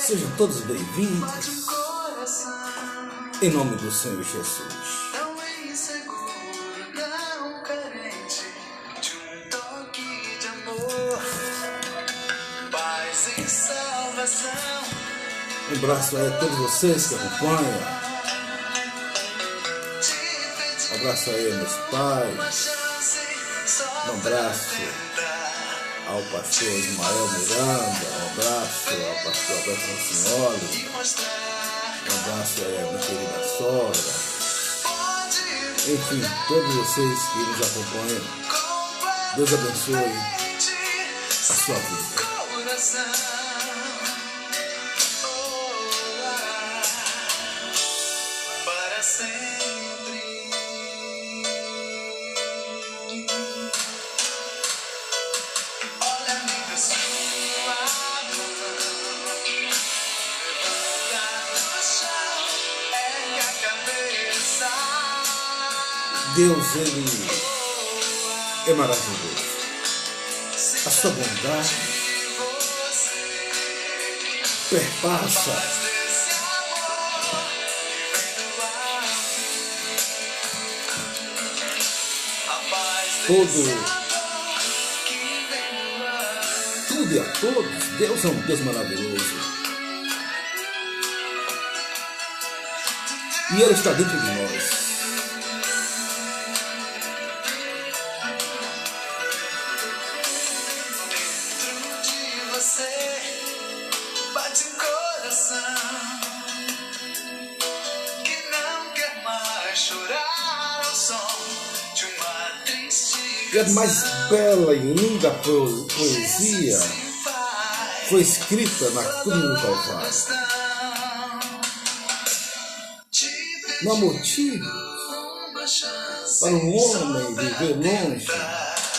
Sejam todos bem-vindos, em nome do Senhor Jesus. Não é inseguro, não carente de um toque de amor, paz e salvação. Um abraço aí a todos vocês que acompanham. Um abraço aí a meus pais. Um abraço ao pastor Ismael Miranda. Um abraço ao pastor Alberto Rossignoli. Um abraço aí à minha querida sogra. Enfim, todos vocês que nos acompanham. Deus abençoe a sua vida. Para sempre. Olha, amiga, sua mão levanta no chão, ergue a cabeça. Deus, Ele é maravilhoso. A sua bondade perpassa tudo e a todos. Deus é um Deus maravilhoso. E Ele está dentro de nós. Dentro de você bate um coração que não quer mais chorar ao som de uma triste E a mais bela e linda poesia foi escrita na cruz do Calvário. Não há motivo para um homem viver longe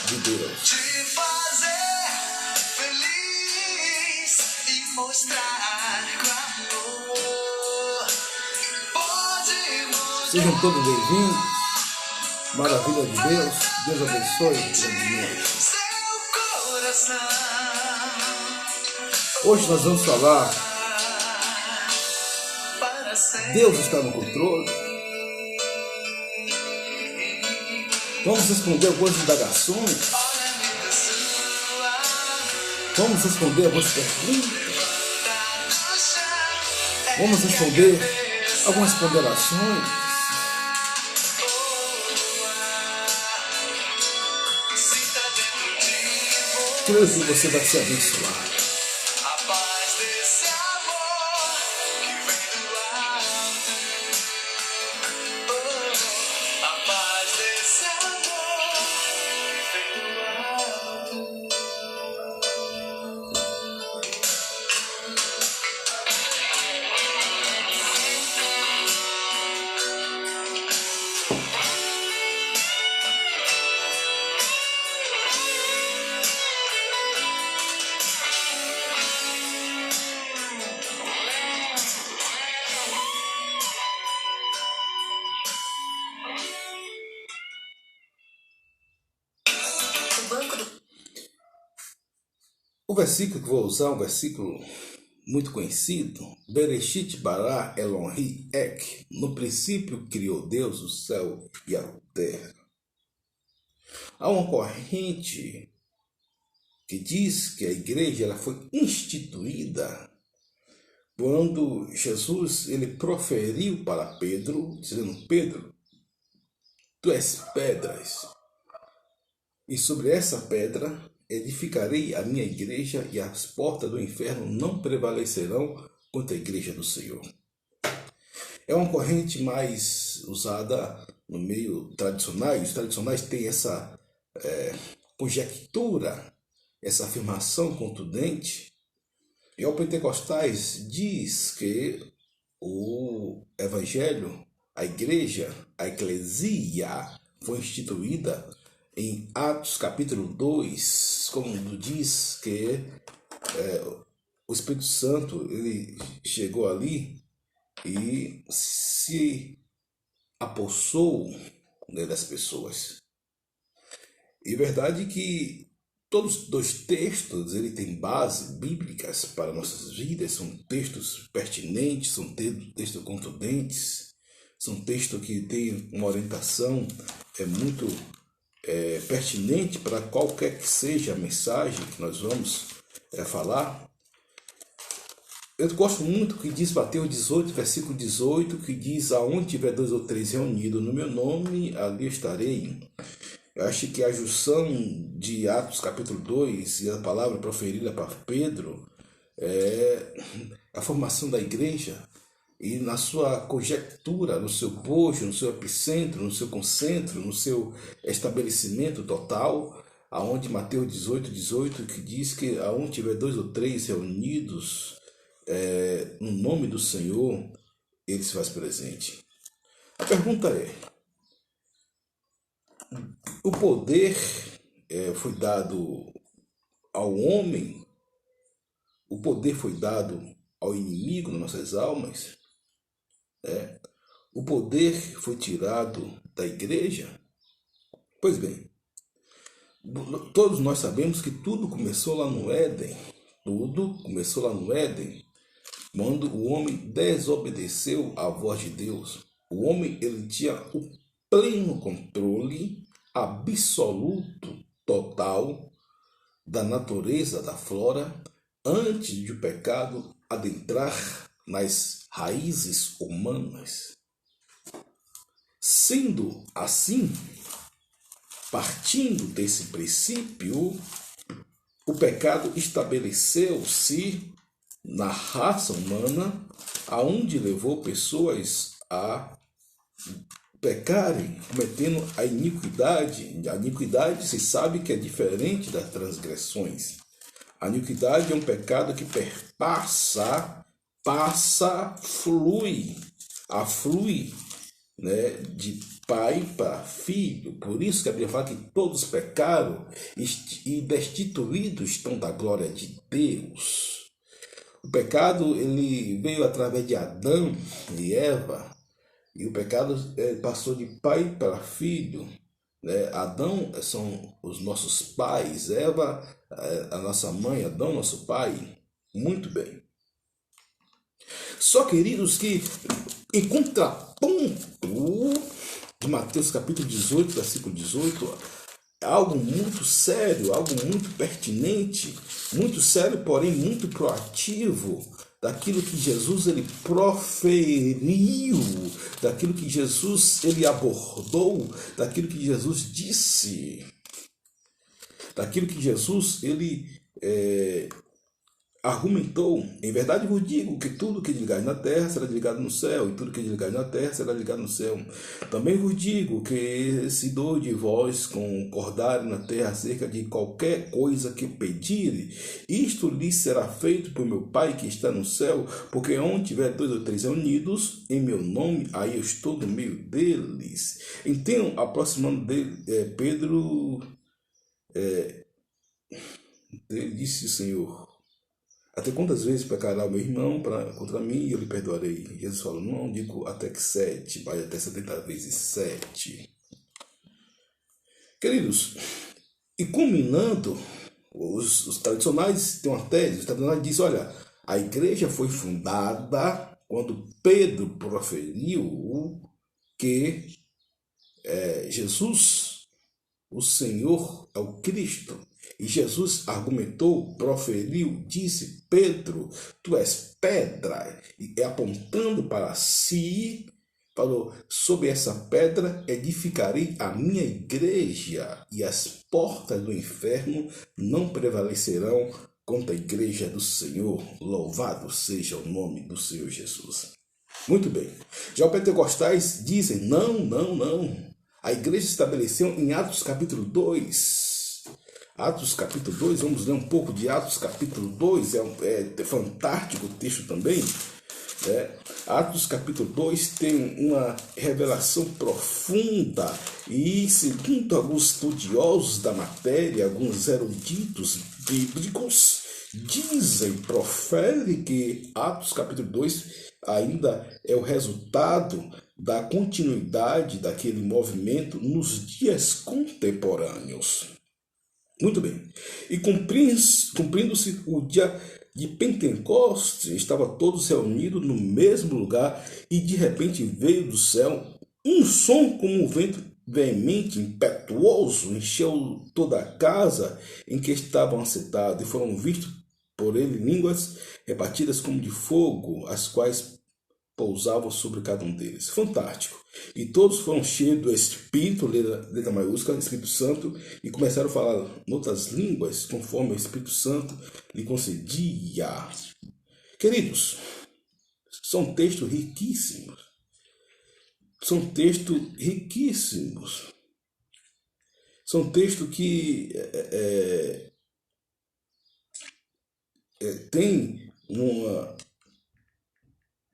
de Deus. te fazer feliz e mostrar com amor. Pode mostrar Sejam todos bem-vindos. Maravilha de Deus. Deus abençoe grandemente. seu coração. Hoje nós vamos falar. Para sempre. Deus está no controle. Vamos responder algumas indagações. Olha, amiga, sua Vamos responder algumas perguntas. levanta no chão, Vamos responder algumas ponderações. sinta dentro de você Creio que você vai ser abençoado. a paz desse amor que vem do alto. A paz desse amor que vem do alto. O versículo que vou usar é um versículo muito conhecido. Bereshit bara Elohim ek. No princípio criou Deus o céu e a terra. Há uma corrente que diz que a igreja ela foi instituída quando Jesus ele proferiu para Pedro, dizendo: Pedro, tu és pedras, e sobre essa pedra edificarei a minha igreja, e as portas do inferno não prevalecerão contra a igreja do Senhor. É uma corrente mais usada no meio tradicional. Os tradicionais têm essa conjectura, essa afirmação contundente. E ao Pentecostais diz que o evangelho, a igreja, a eclesia, foi instituída em Atos capítulo 2, como diz que o Espírito Santo ele chegou ali e se apossou, né, das pessoas. E é verdade que Todos os dois textos ele tem bases bíblicas para nossas vidas, são textos pertinentes, são textos contundentes, são textos que têm uma orientação muito pertinente para qualquer que seja a mensagem que nós vamos falar. Eu gosto muito que diz Mateus 18, versículo 18, que diz: aonde tiver 2 ou 3 reunidos no meu nome, ali estarei. Eu acho que a junção de Atos capítulo 2 e a palavra proferida para Pedro é a formação da igreja, e na sua conjectura, no seu bojo, no seu epicentro, no seu concentro, no seu estabelecimento total, aonde Mateus 18, 18, que diz que aonde tiver 2 ou 3 reunidos no nome do Senhor, ele se faz presente. A pergunta é: o poder foi dado ao homem? O poder foi dado ao inimigo nas nossas almas? O poder foi tirado da igreja? Pois bem, todos nós sabemos que tudo começou lá no Éden. Tudo começou lá no Éden, quando o homem desobedeceu à voz de Deus. O homem ele tinha o pleno controle absoluto, total, da natureza, da flora, antes de o pecado adentrar nas raízes humanas. Sendo assim, partindo desse princípio, o pecado estabeleceu-se na raça humana, aonde levou pessoas a pecarem, cometendo a iniquidade. A iniquidade se sabe que é diferente das transgressões. A iniquidade é um pecado que perpassa, flui, aflui, de pai para filho. Por isso que a Bíblia fala que todos pecaram e destituídos estão da glória de Deus. O pecado ele veio através de Adão e Eva, e o pecado passou de pai para filho. Adão são os nossos pais, Eva a nossa mãe, Adão nosso pai. Muito bem. Só, queridos, que em contraponto de Mateus capítulo 18, versículo 18, algo muito sério, algo muito pertinente, muito sério, porém muito proativo, daquilo que Jesus ele proferiu, daquilo que Jesus ele abordou, daquilo que Jesus disse, daquilo que Jesus ele argumentou. Em verdade vos digo que tudo que ligares na terra será ligado no céu, e tudo que ligares na terra será ligado no céu. Também vos digo que se dois de vós concordarem na terra acerca de qualquer coisa que pedirem, isto lhes será feito por meu Pai que está no céu, porque onde tiver 2 ou 3 reunidos em meu nome, aí eu estou no meio deles. Então, aproximando dele, Pedro disse o Senhor: até quantas vezes pecará o meu irmão contra mim e eu lhe perdoarei? Jesus falou: não digo até que 7, mas até 70 vezes 7. Queridos, e culminando, os tradicionais têm uma tese. Os tradicionais dizem: olha, a igreja foi fundada quando Pedro proferiu que Jesus, o Senhor, é o Cristo. E Jesus argumentou, proferiu, disse: Pedro, tu és pedra. E apontando para si, falou: sobre essa pedra edificarei a minha igreja, e as portas do inferno não prevalecerão contra a igreja do Senhor. Louvado seja o nome do Senhor Jesus. Muito bem. Já os pentecostais dizem: não. A igreja se estabeleceu em Atos capítulo 2. Atos capítulo 2, vamos ler um pouco de Atos capítulo 2, é fantástico o texto também. Atos capítulo 2 tem uma revelação profunda e, segundo alguns estudiosos da matéria, alguns eruditos bíblicos, proferem que Atos capítulo 2 ainda é o resultado da continuidade daquele movimento nos dias contemporâneos. Muito bem. E cumprindo-se o dia de Pentecostes, estava todos reunidos no mesmo lugar, e de repente veio do céu um som como um vento veemente, impetuoso, encheu toda a casa em que estavam assentados, e foram vistos por ele línguas repartidas como de fogo, as quais pousavam sobre cada um deles. Fantástico. E todos foram cheios do Espírito, letra maiúscula, Espírito Santo, e começaram a falar em outras línguas, conforme o Espírito Santo lhe concedia. Queridos, são textos riquíssimos. São textos riquíssimos. São textos que têm um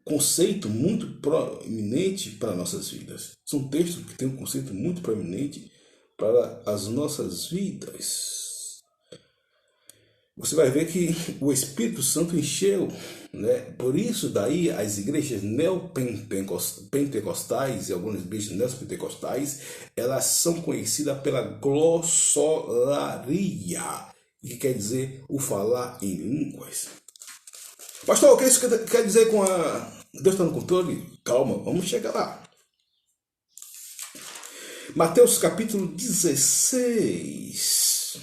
conceito muito proeminente para nossas vidas. São textos que têm um conceito muito proeminente para as nossas vidas. Você vai ver que o Espírito Santo encheu, né? Por isso daí as igrejas neopentecostais e algumas igrejas neopentecostais, elas são conhecidas pela glossolaria, que quer dizer o falar em línguas. Pastor, o que isso quer dizer com a Deus está no controle? Calma, vamos chegar lá. Mateus capítulo 16,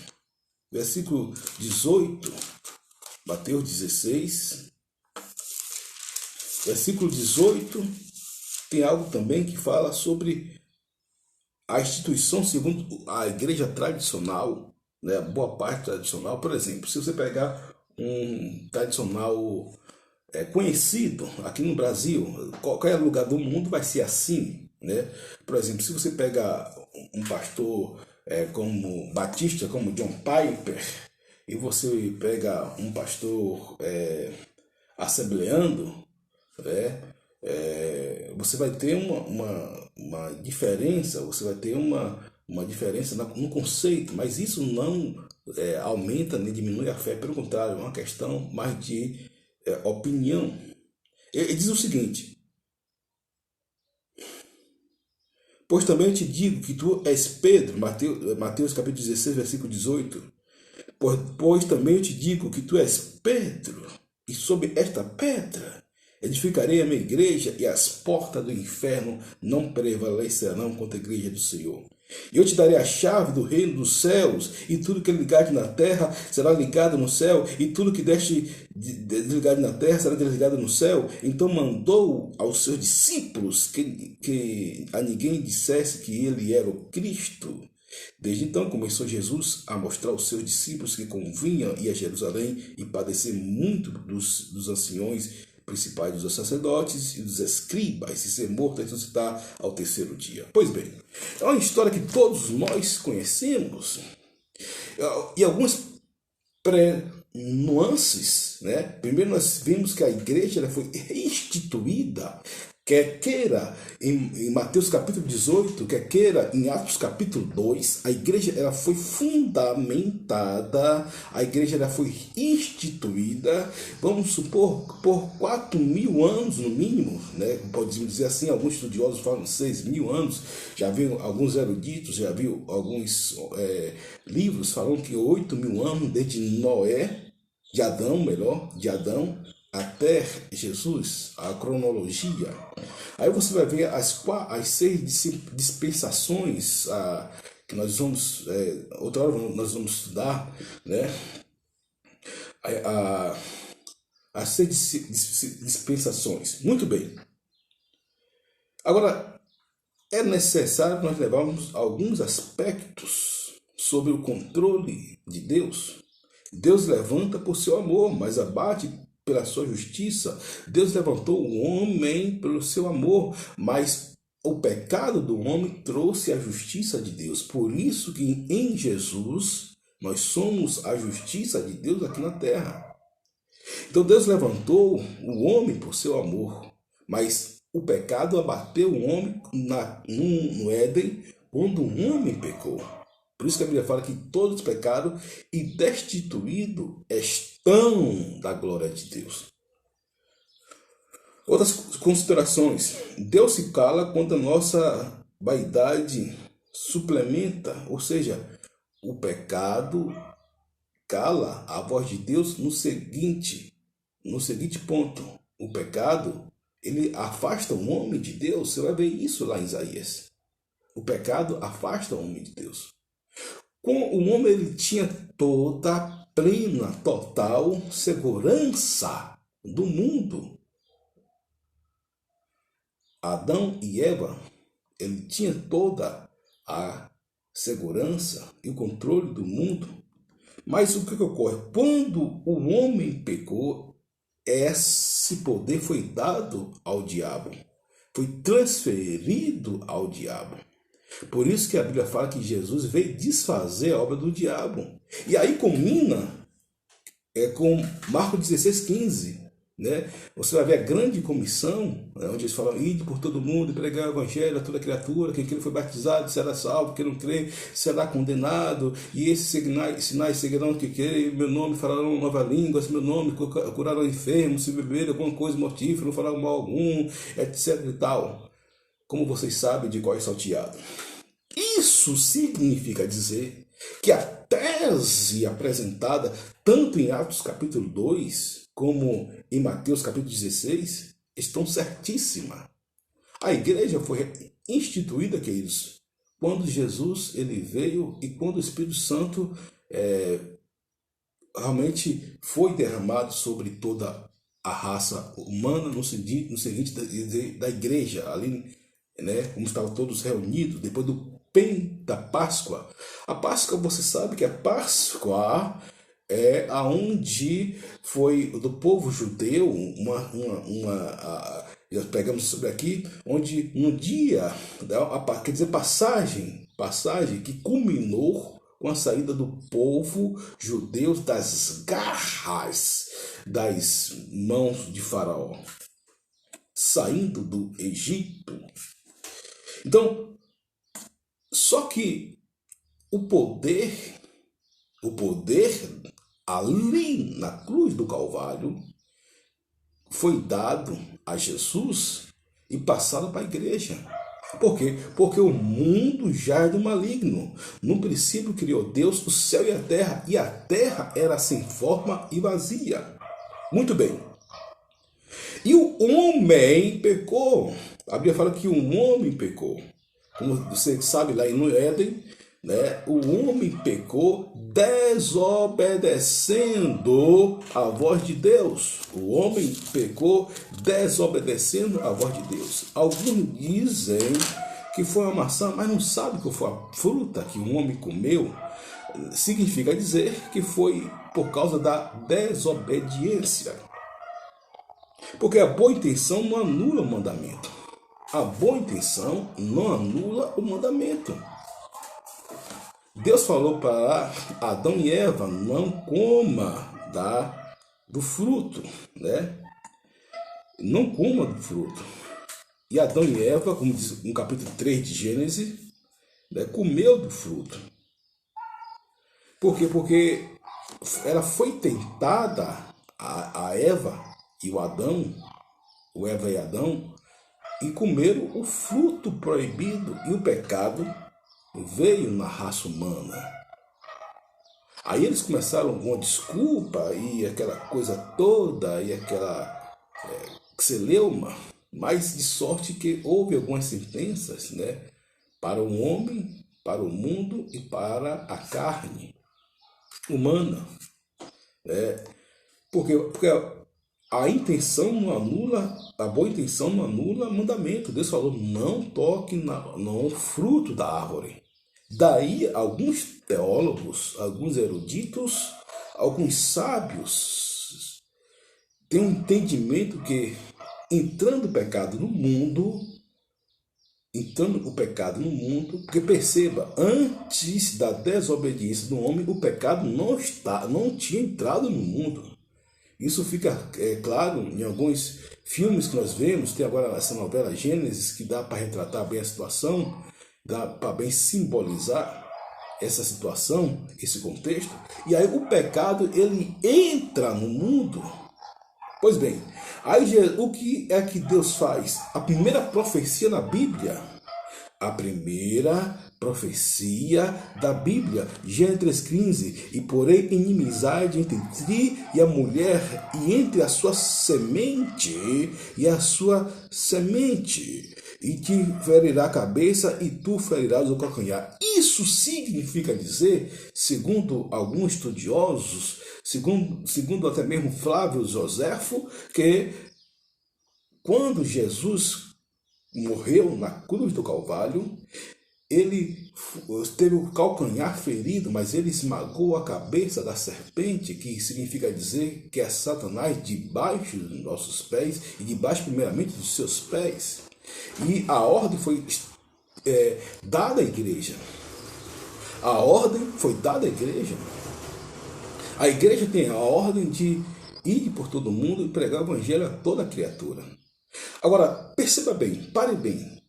versículo 18. Mateus 16, versículo 18. Tem algo também que fala sobre a instituição segundo a igreja tradicional, né? Boa parte tradicional. Por exemplo, se você pegar um tradicional conhecido aqui no Brasil, qualquer lugar do mundo vai ser assim, né? Por exemplo, se você pega um pastor como Batista, como John Piper, e você pega um pastor assembleando, você vai ter uma diferença, você vai ter uma diferença no conceito, mas isso não aumenta nem diminui a fé, pelo contrário, é uma questão mais de opinião. Ele diz o seguinte: pois também eu te digo que tu és Pedro, Mateus capítulo 16, versículo 18. Pois também eu te digo que tu és Pedro, e sobre esta pedra edificarei a minha igreja, e as portas do inferno não prevalecerão contra a igreja do Senhor. E eu te darei a chave do reino dos céus, e tudo que ligares na terra será ligado no céu, e tudo que deixe desligado na terra será desligado no céu. Então mandou aos seus discípulos que a ninguém dissesse que ele era o Cristo. Desde então começou Jesus a mostrar aos seus discípulos que convinha ir a Jerusalém e padecer muito dos anciões principais, dos sacerdotes e dos escribas, e ser morto e ressuscitar ao terceiro dia. Pois bem, é uma história que todos nós conhecemos, e algumas nuances, né? Primeiro nós vimos que a igreja ela foi instituída, quer queira em Mateus capítulo 18, quer queira em Atos capítulo 2, a igreja ela foi fundamentada, a igreja ela foi instituída, vamos supor, por 4.000 anos no mínimo, né? Podemos dizer assim, alguns estudiosos falam 6.000 anos, já viu alguns eruditos, já viu alguns livros falando que 8.000 anos desde Noé, de Adão até Jesus, a cronologia. Aí você vai ver as 6 dispensações que nós vamos, outra hora nós vamos estudar, né? As 6 dispensações. Muito bem. Agora, é necessário nós levarmos alguns aspectos sobre o controle de Deus. Deus levanta por seu amor, mas abate pela sua justiça. Deus levantou o homem pelo seu amor, mas o pecado do homem trouxe a justiça de Deus. Por isso que em Jesus nós somos a justiça de Deus aqui na terra. Então Deus levantou o homem por seu amor, mas o pecado abateu o homem no Éden, quando o homem pecou. Por isso que a Bíblia fala que todos pecaram e destituídos estão da glória de Deus. Outras considerações. Deus se cala quando a nossa vaidade suplementa, ou seja, o pecado cala a voz de Deus no seguinte ponto. O pecado, ele afasta o homem de Deus. Você vai ver isso lá em Isaías. O pecado afasta o homem de Deus. O homem ele tinha toda a plena, total segurança do mundo. Adão e Eva, ele tinha toda a segurança e o controle do mundo. Mas o que ocorre? Quando o homem pecou, esse poder foi dado ao diabo. Foi transferido ao diabo. Por isso que a Bíblia fala que Jesus veio desfazer a obra do diabo. E aí combina com Marcos 16,15. Né? Você vai ver a grande comissão, né, onde eles falam: ide por todo mundo e pregar o evangelho a toda criatura, quem foi batizado será salvo, quem não crê será condenado, e esses sinais seguirão que crê, meu nome falarão nova língua, meu nome curarão enfermos, se beber alguma coisa mortífera, não farão mal algum, etc e tal. Como vocês sabem de qual é salteado. Isso significa dizer que a tese apresentada tanto em Atos capítulo 2 como em Mateus capítulo 16 estão certíssima. A igreja foi instituída, queridos, quando Jesus ele veio e quando o Espírito Santo realmente foi derramado sobre toda a raça humana no seguinte da igreja, ali, né, como estavam todos reunidos depois do da Páscoa. A Páscoa, você sabe que a Páscoa é aonde foi do povo judeu nós pegamos sobre aqui, onde um dia, quer dizer, passagem que culminou com a saída do povo judeu das garras das mãos de Faraó, saindo do Egito. Então, só que o poder ali na cruz do Calvário foi dado a Jesus e passado para a igreja. Por quê? Porque o mundo já é do maligno. No princípio criou Deus o céu e a terra era sem forma e vazia. Muito bem. E o homem pecou. A Bíblia fala que o homem pecou. Como você sabe, lá no Éden, né, o homem pecou desobedecendo a voz de Deus. O homem pecou desobedecendo a voz de Deus. Alguns dizem que foi uma maçã, mas não sabem que foi a fruta que o homem comeu. Significa dizer que foi por causa da desobediência. Porque a boa intenção não anula o mandamento. A boa intenção não anula o mandamento. Deus falou para Adão e Eva: não coma do fruto, né? Não coma do fruto. E Adão e Eva, como diz no capítulo 3 de Gênesis, né, comeu do fruto. Por quê? Porque ela foi tentada, a Eva e o Adão, o Eva e Adão, e comeram o fruto proibido, e o pecado veio na raça humana. Aí eles começaram com uma desculpa e aquela coisa toda e aquela celeuma, mas de sorte que houve algumas sentenças, né, para o homem, para o mundo e para a carne humana. Porque a intenção não anula, a boa intenção não anula mandamento. Deus falou: não toque no fruto da árvore. Daí alguns teólogos, alguns eruditos, alguns sábios têm um entendimento que entrando o pecado no mundo, porque perceba, antes da desobediência do homem, o pecado não tinha entrado no mundo. Isso fica claro em alguns filmes que nós vemos. Tem agora essa novela Gênesis, que dá para retratar bem a situação, dá para bem simbolizar essa situação, esse contexto. E aí o pecado, ele entra no mundo. Pois bem, aí o que é que Deus faz? A primeira profecia na Bíblia, A primeira profecia da Bíblia, Gênesis 3,15, e porém inimizade entre ti e a mulher, e entre a sua semente e a sua semente, e te ferirá a cabeça e tu ferirás o calcanhar. Isso significa dizer, segundo alguns estudiosos, segundo até mesmo Flávio Joséfo, que quando Jesus morreu na cruz do Calvário, ele teve o calcanhar ferido, mas ele esmagou a cabeça da serpente, que significa dizer que é Satanás debaixo dos nossos pés, e debaixo primeiramente dos seus pés. E a ordem foi dada à igreja. A ordem foi dada à igreja. A igreja tem a ordem de ir por todo mundo e pregar o evangelho a toda criatura. Agora, perceba bem, pare bem.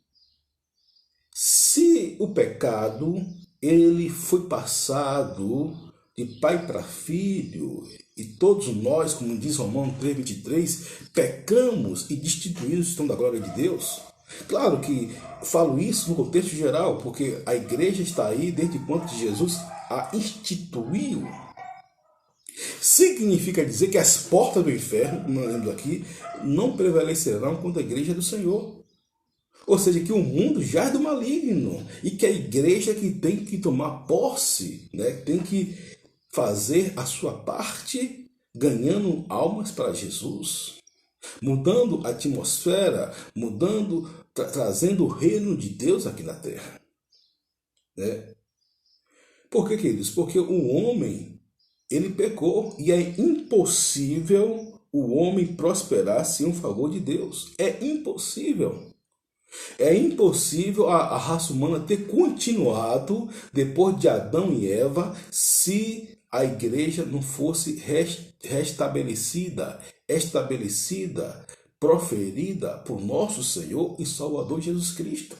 Se o pecado ele foi passado de pai para filho, e todos nós, como diz Romanos 3,23, pecamos e destituídos estão da glória de Deus. Claro que falo isso no contexto geral, porque a igreja está aí desde quando Jesus a instituiu. Significa dizer que as portas do inferno, como nós lemos aqui, não prevalecerão contra a igreja do Senhor. Ou seja, que o mundo jaz do maligno e que a igreja que tem que tomar posse, né, tem que fazer a sua parte, ganhando almas para Jesus, mudando a atmosfera, trazendo o reino de Deus aqui na terra. Né? Por que, queridos? Porque o homem, ele pecou e é impossível o homem prosperar sem o favor de Deus. É impossível. É impossível a raça humana ter continuado depois de Adão e Eva se a igreja não fosse restabelecida, proferida por nosso Senhor e Salvador Jesus Cristo.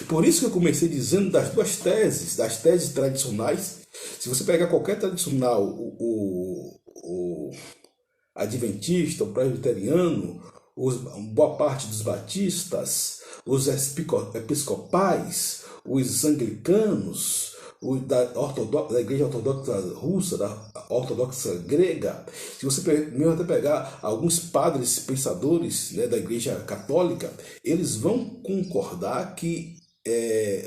Por isso que eu comecei dizendo das teses tradicionais. Se você pegar qualquer tradicional, o adventista, o presbiteriano, boa parte dos batistas, os episcopais, os anglicanos, da igreja ortodoxa russa, da ortodoxa grega, se você mesmo até pegar alguns padres pensadores, né, da igreja católica, eles vão concordar que,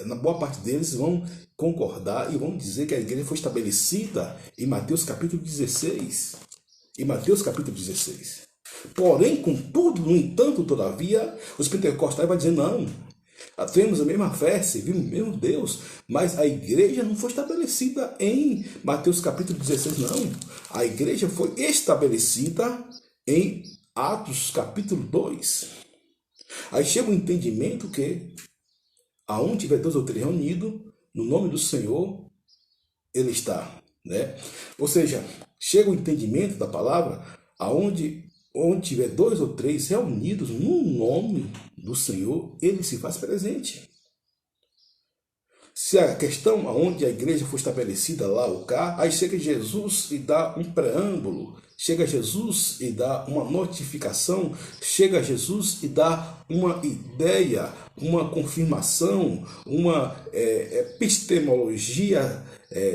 na boa parte deles vão concordar e vão dizer que a igreja foi estabelecida em Mateus capítulo 16. Em Mateus capítulo 16. Porém, contudo, no entanto, todavia, os pentecostais vão dizer, não, temos a mesma fé, servimos o mesmo Deus, mas a igreja não foi estabelecida em Mateus capítulo 16, não. A igreja foi estabelecida em Atos capítulo 2. Aí chega o entendimento que aonde tiver 2 ou 3 reunidos, no nome do Senhor, Ele está. Né? Ou seja, chega o entendimento da palavra, onde tiver 2 ou 3 reunidos no nome do Senhor, Ele se faz presente. Se a questão onde a igreja foi estabelecida lá ou cá, aí chega Jesus e dá um preâmbulo, chega Jesus e dá uma notificação, chega Jesus e dá uma ideia, uma confirmação, uma epistemologia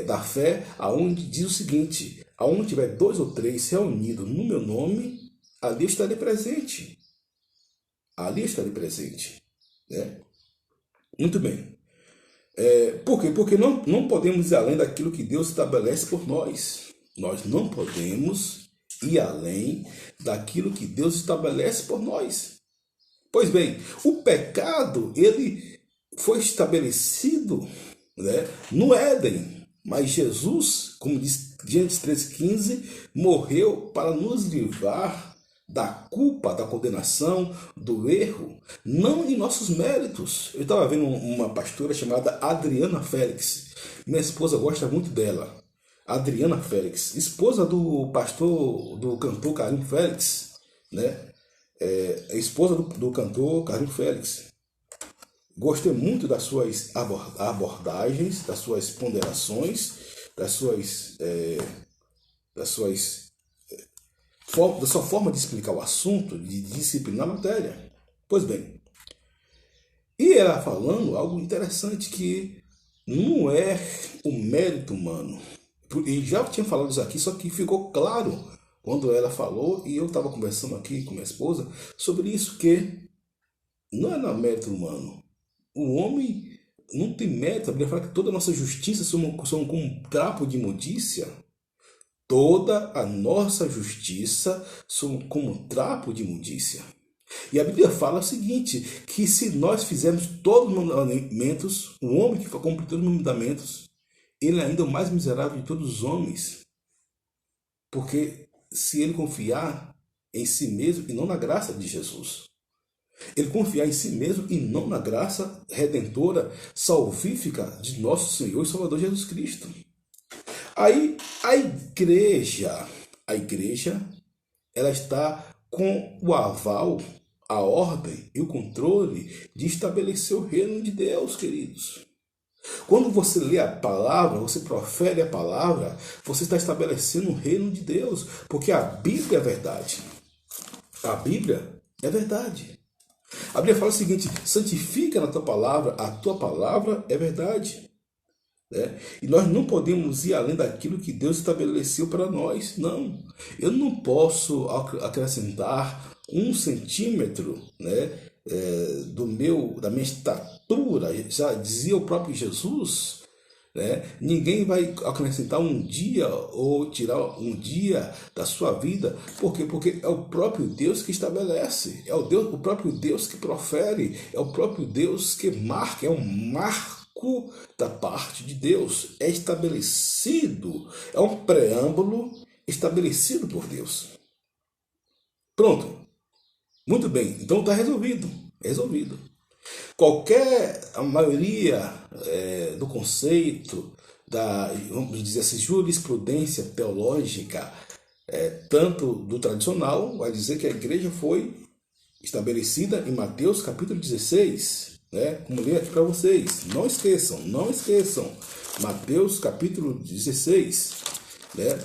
da fé, aonde diz o seguinte, aonde tiver 2 ou 3 reunidos no meu nome, ali estarei presente. Ali estarei presente. Né? Muito bem. Por quê? Porque não podemos ir além daquilo que Deus estabelece por nós. Nós não podemos ir além daquilo que Deus estabelece por nós. Pois bem, o pecado, ele foi estabelecido, né, no Éden. Mas Jesus, como diz Gênesis 3,15, morreu para nos livrar da culpa, da condenação, do erro, não em nossos méritos. Eu estava vendo uma pastora chamada Adriana Félix. Minha esposa gosta muito dela. Adriana Félix, esposa do pastor, do cantor Carlinhos Félix, né? Esposa do cantor Carlinhos Félix. Gostei muito das suas abordagens, das suas ponderações, da sua forma de explicar o assunto, de disciplinar a matéria. Pois bem, E ela falando algo interessante que não é o mérito humano. E já tinha falado isso aqui, só que ficou claro quando ela falou, e eu estava conversando aqui com minha esposa sobre isso, que não é no mérito humano. O homem não tem mérito. A Bíblia fala que toda a nossa justiça são como um trapo de imundícia. Toda a nossa justiça são como um trapo de imundícia. E a Bíblia fala o seguinte, que se nós fizermos todos os mandamentos, o homem que cumpre todos os mandamentos, ele é ainda o mais miserável de todos os homens. Porque se ele confiar em si mesmo e não na graça de Jesus, ele confiar em si mesmo e não na graça redentora, salvífica de nosso Senhor e Salvador Jesus Cristo. Aí a igreja, ela está com o aval, a ordem e o controle de estabelecer o reino de Deus, queridos. Quando você lê a palavra, você profere a palavra, você está estabelecendo o reino de Deus, porque a Bíblia é verdade. A Bíblia é verdade. A Bíblia fala o seguinte: santifica na tua palavra, a tua palavra é verdade. Né? E nós não podemos ir além daquilo que Deus estabeleceu para nós. Não. Eu não posso acrescentar 1 centímetro, né, da minha estatura. Já dizia o próprio Jesus. Né? Ninguém vai acrescentar um dia ou tirar um dia da sua vida. Por quê? Porque é o próprio Deus que estabelece, é o próprio Deus que profere, é o próprio Deus que marca, é um marco da parte de Deus, é estabelecido, é um preâmbulo estabelecido por Deus. Pronto, muito bem, então está resolvido, resolvido. A maioria do conceito vamos dizer assim, jurisprudência teológica, tanto do tradicional, vai dizer que a igreja foi estabelecida em Mateus capítulo 16, né? Como li aqui para vocês. Não esqueçam, não esqueçam. Mateus capítulo 16, né?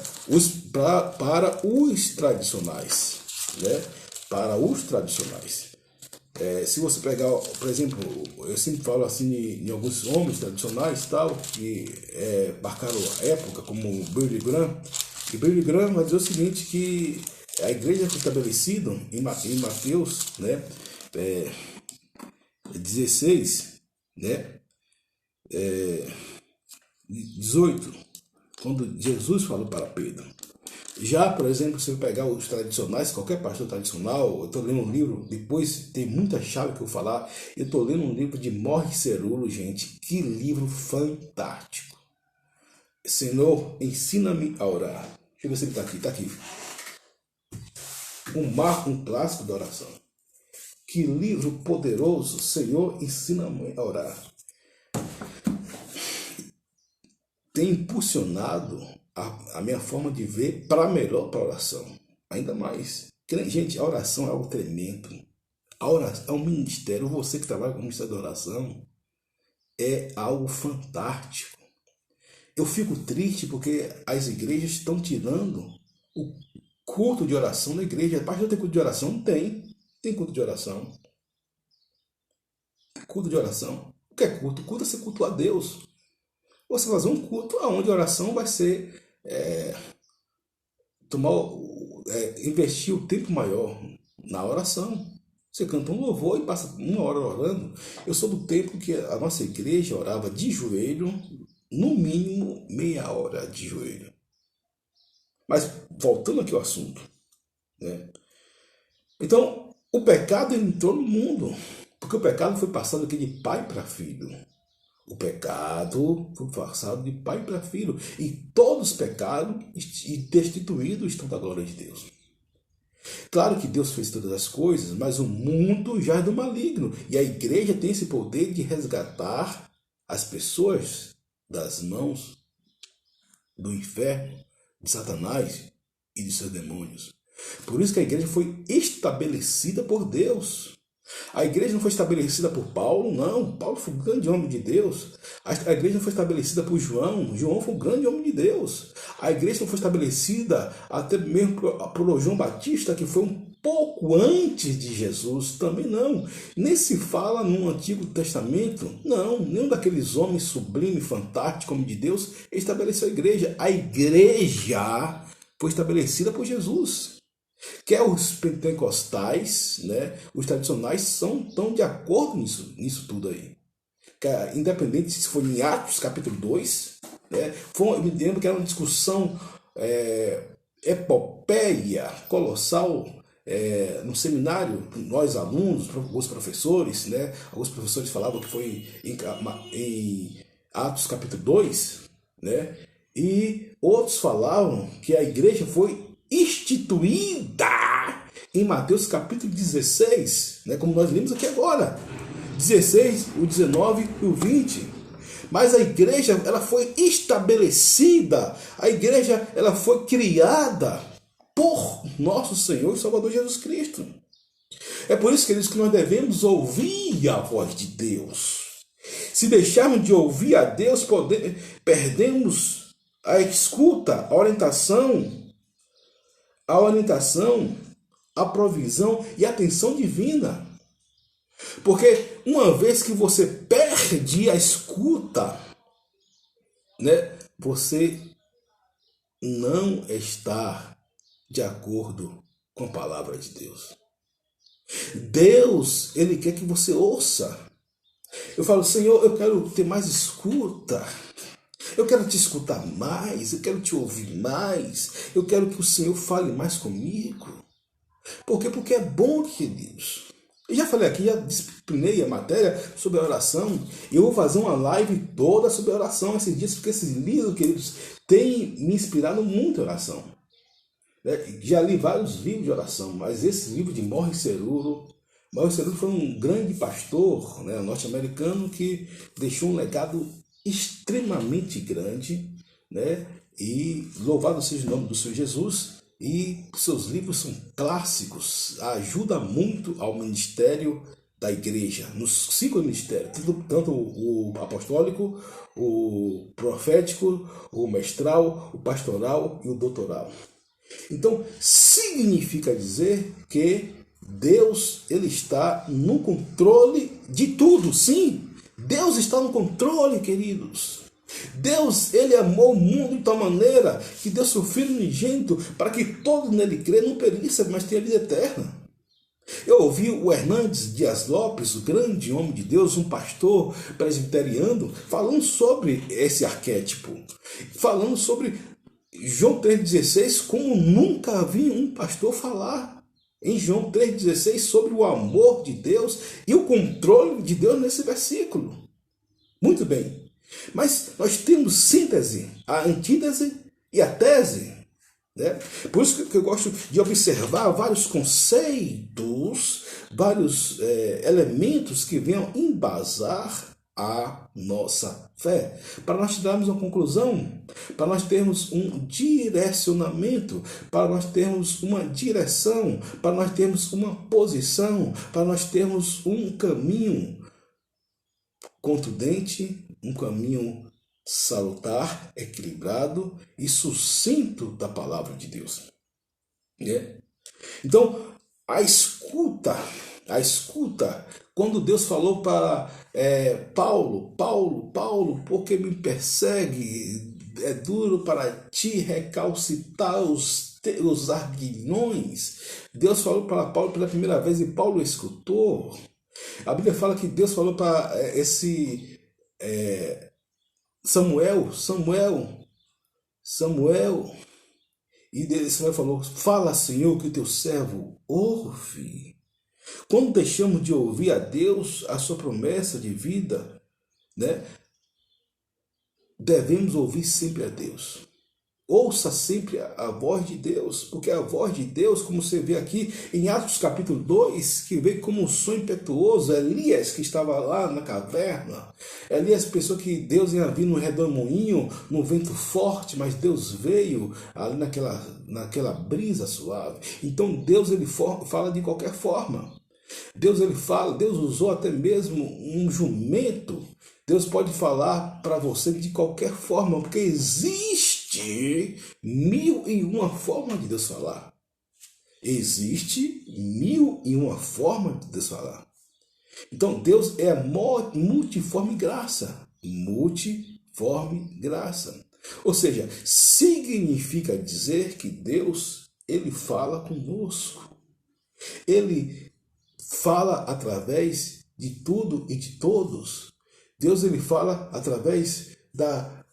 Para os tradicionais, né? Para os tradicionais. Se você pegar, por exemplo, eu sempre falo assim em alguns homens tradicionais tal, que marcaram a época, como Billy Graham, e Billy Graham vai dizer o seguinte, que a igreja foi estabelecida em Mateus, né, 16, né, 18, quando Jesus falou para Pedro. Já, por exemplo, se eu pegar os tradicionais, qualquer pastor tradicional, eu estou lendo um livro, depois tem muita chave que eu vou falar, eu estou lendo um livro de Morris Cerullo, gente, que livro fantástico. Senhor, ensina-me a orar. Deixa eu ver se ele está aqui, está aqui. Um clássico da oração. Que livro poderoso, Senhor, ensina-me a orar. Tem impulsionado a minha forma de ver para melhor para a oração. Ainda mais. Gente, a oração é algo tremendo. A oração é um ministério. Você que trabalha com o ministério da oração é algo fantástico. Eu fico triste porque as igrejas estão tirando o culto de oração da igreja. A parte do culto de oração não tem. Tem culto de oração. Culto de oração. O que é culto? Culto é ser culto a Deus. Você fazer um culto onde a oração vai ser investir o tempo maior na oração. Você canta um louvor e passa 1 hora orando. Eu sou do tempo que a nossa igreja orava de joelho, no mínimo meia hora de joelho. Mas voltando aqui ao assunto, né? Então, o pecado entrou no mundo, porque o pecado foi passado aqui de pai para filho. O pecado foi passado de pai para filho. E todos pecaram e destituídos estão da glória de Deus. Claro que Deus fez todas as coisas, mas o mundo já é do maligno. E a igreja tem esse poder de resgatar as pessoas das mãos do inferno, de Satanás e de seus demônios. Por isso que a igreja foi estabelecida por Deus. A igreja não foi estabelecida por Paulo, não. Paulo foi um grande homem de Deus. A igreja não foi estabelecida por João. João foi um grande homem de Deus. A igreja não foi estabelecida até mesmo por João Batista, que foi um pouco antes de Jesus. Também não. Nem se fala no Antigo Testamento. Não. Nenhum daqueles homens sublimes, fantásticos, homens de Deus, estabeleceu a igreja. A igreja foi estabelecida por Jesus. Que é os pentecostais, né, os tradicionais estão de acordo nisso tudo aí. Independente se for em Atos capítulo 2, né, eu me lembro que era uma discussão epopeia, colossal, no seminário, nós alunos, os professores, né, alguns professores falavam que foi em Atos capítulo 2, né, e outros falavam que a igreja foi instituída em Mateus capítulo 16, né, como nós lemos aqui agora, 16, o 19 e o 20. Mas a igreja, ela foi estabelecida, a igreja, ela foi criada por nosso Senhor e Salvador Jesus Cristo. É por isso, queridos, que nós devemos ouvir a voz de Deus. Se deixarmos de ouvir a Deus, perdemos a escuta, a orientação, a provisão e a atenção divina. Porque uma vez que você perde a escuta, né, você não está de acordo com a palavra de Deus. Deus, Ele quer que você ouça. Eu falo, Senhor, eu quero ter mais escuta. Eu quero te escutar mais, eu quero te ouvir mais, eu quero que o Senhor fale mais comigo. Por quê? Porque é bom, queridos. Eu já falei aqui, já disciplinei a matéria sobre a oração. E eu vou fazer uma live toda sobre a oração esses dias, porque esses livros, queridos, têm me inspirado muito em oração. Já li vários livros de oração, mas esse livro de Morris Cerullo foi um grande pastor, né, norte-americano, que deixou um legado extremamente grande, né? E louvado seja o nome do Senhor Jesus. E seus livros são clássicos, ajuda muito ao ministério da igreja, nos 5 ministérios, tanto o apostólico, o profético, o mestral, o pastoral e o doutoral. Então, significa dizer que Deus, Ele está no controle de tudo, sim. Deus está no controle, queridos. Deus, Ele amou o mundo de tal maneira que deu seu Filho unigênito para que todos nele crê não pereça, mas tenha vida eterna. Eu ouvi o Hernandes Dias Lopes, o grande homem de Deus, um pastor presbiteriano, falando sobre esse arquétipo, falando sobre João 3,16, como nunca vi um pastor falar em João 3,16 sobre o amor de Deus e o controle de Deus nesse versículo. Muito bem. Mas nós temos síntese, a antítese e a tese. Né? Por isso que eu gosto de observar vários conceitos, vários elementos que venham embasar a nossa fé. Para nós tirarmos uma conclusão, para nós termos um direcionamento, para nós termos uma direção, para nós termos uma posição, para nós termos um caminho contundente, um caminho salutar, equilibrado e sucinto da palavra de Deus. Né? Então, a escuta, quando Deus falou para Paulo, por que me persegue? É duro para ti recalcitar os arguilhões. Deus falou para Paulo pela primeira vez e Paulo escutou. A Bíblia fala que Deus falou para esse Samuel, e Samuel falou, fala, Senhor, que teu servo ouve. Quando deixamos de ouvir a Deus, a sua promessa de vida, né, devemos ouvir sempre a Deus. Ouça sempre a voz de Deus, porque a voz de Deus, como você vê aqui em Atos capítulo 2, que veio como um som impetuoso, Elias, que estava lá na caverna, Elias pensou que Deus ia vir no redemoinho, no vento forte, mas Deus veio ali naquela brisa suave. Então Deus, ele fala de qualquer forma. Deus ele fala, Deus usou até mesmo um jumento. Deus pode falar para você de qualquer forma, porque existe 1001 formas de Deus falar. Existe 1001 formas de Deus falar. Então Deus é a multiforme graça. Multiforme graça. Ou seja, significa dizer que Deus, ele fala conosco. Ele fala através de tudo e de todos. Deus, ele fala através da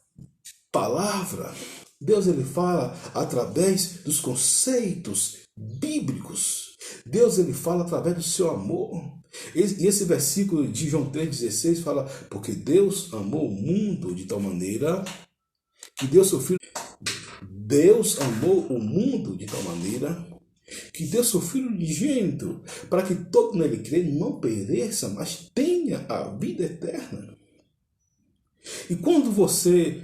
palavra. Deus, ele fala através dos conceitos bíblicos. Deus, ele fala através do seu amor. E esse versículo de João 3,16 fala: porque Deus amou o mundo de tal maneira que deu seu Filho. Deus amou o mundo de tal maneira que deu seu Filho unigênito, para que todo nele crê não pereça, mas tenha a vida eterna. E quando você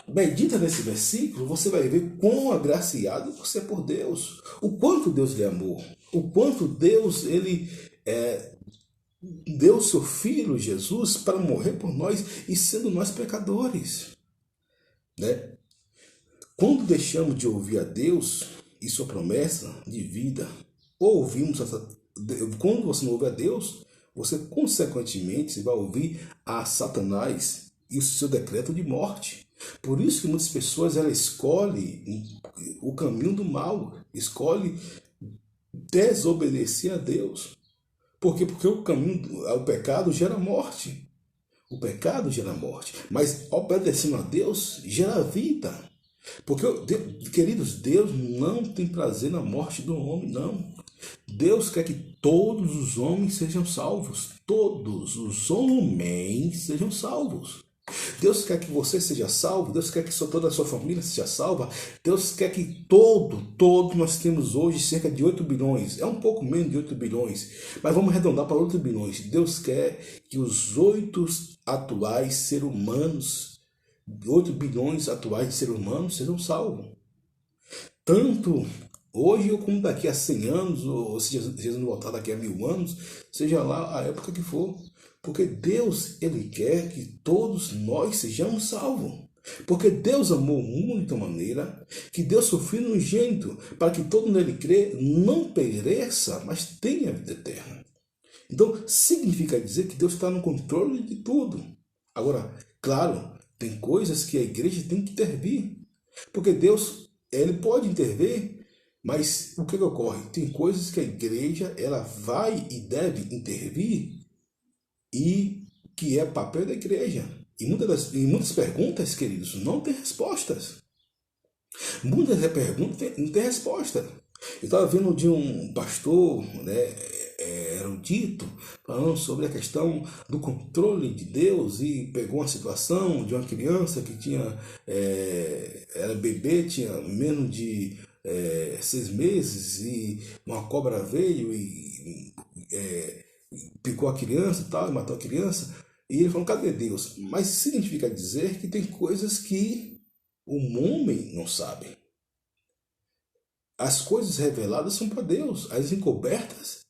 medita nesse versículo, você vai ver quão agraciado você é por Deus, o quanto Deus lhe amou, o quanto Deus ele deu seu Filho Jesus para morrer por nós, e sendo nós pecadores, né? Quando deixamos de ouvir a Deus e sua promessa de vida, ou quando você não ouve a Deus, você consequentemente vai ouvir a Satanás e o seu decreto de morte. Por isso que muitas pessoas escolhem o caminho do mal, escolhem desobedecer a Deus. Por quê? Porque o pecado gera morte. O pecado gera morte. Mas obedecendo a Deus gera vida. Porque, queridos, Deus não tem prazer na morte do homem, não. Deus quer que todos os homens sejam salvos. Todos os homens sejam salvos. Deus quer que você seja salvo. Deus quer que toda a sua família seja salva. Deus quer que todos nós temos hoje cerca de 8 bilhões. É um pouco menos de 8 bilhões. Mas vamos arredondar para 8 bilhões. Deus quer que os 8 atuais seres humanos, 8 bilhões atuais de seres humanos sejam salvos. Tanto hoje como daqui a 100 anos, ou se Jesus não voltar daqui a 1000 anos, seja lá a época que for. Porque Deus, ele quer que todos nós sejamos salvos. Porque Deus amou o mundo de tal maneira que deu seu Filho unigênito, para que todo nele crê não pereça, mas tenha vida eterna. Então, significa dizer que Deus está no controle de tudo. Agora, claro, tem coisas que a igreja tem que intervir. Porque Deus, ele pode intervir, mas o que ocorre? Tem coisas que a igreja ela vai e deve intervir, e que é papel da igreja. E muitas perguntas, queridos, não tem respostas. Muitas perguntas não tem resposta. Eu estava vendo de um pastor, né, erudito, falando sobre a questão do controle de Deus, e pegou uma situação de uma criança que era bebê, tinha menos de 6 meses, e uma cobra veio e picou a criança e tal, e matou a criança. E ele falou: cadê Deus? Mas significa dizer que tem coisas que o homem não sabe. As coisas reveladas são para Deus. As encobertas,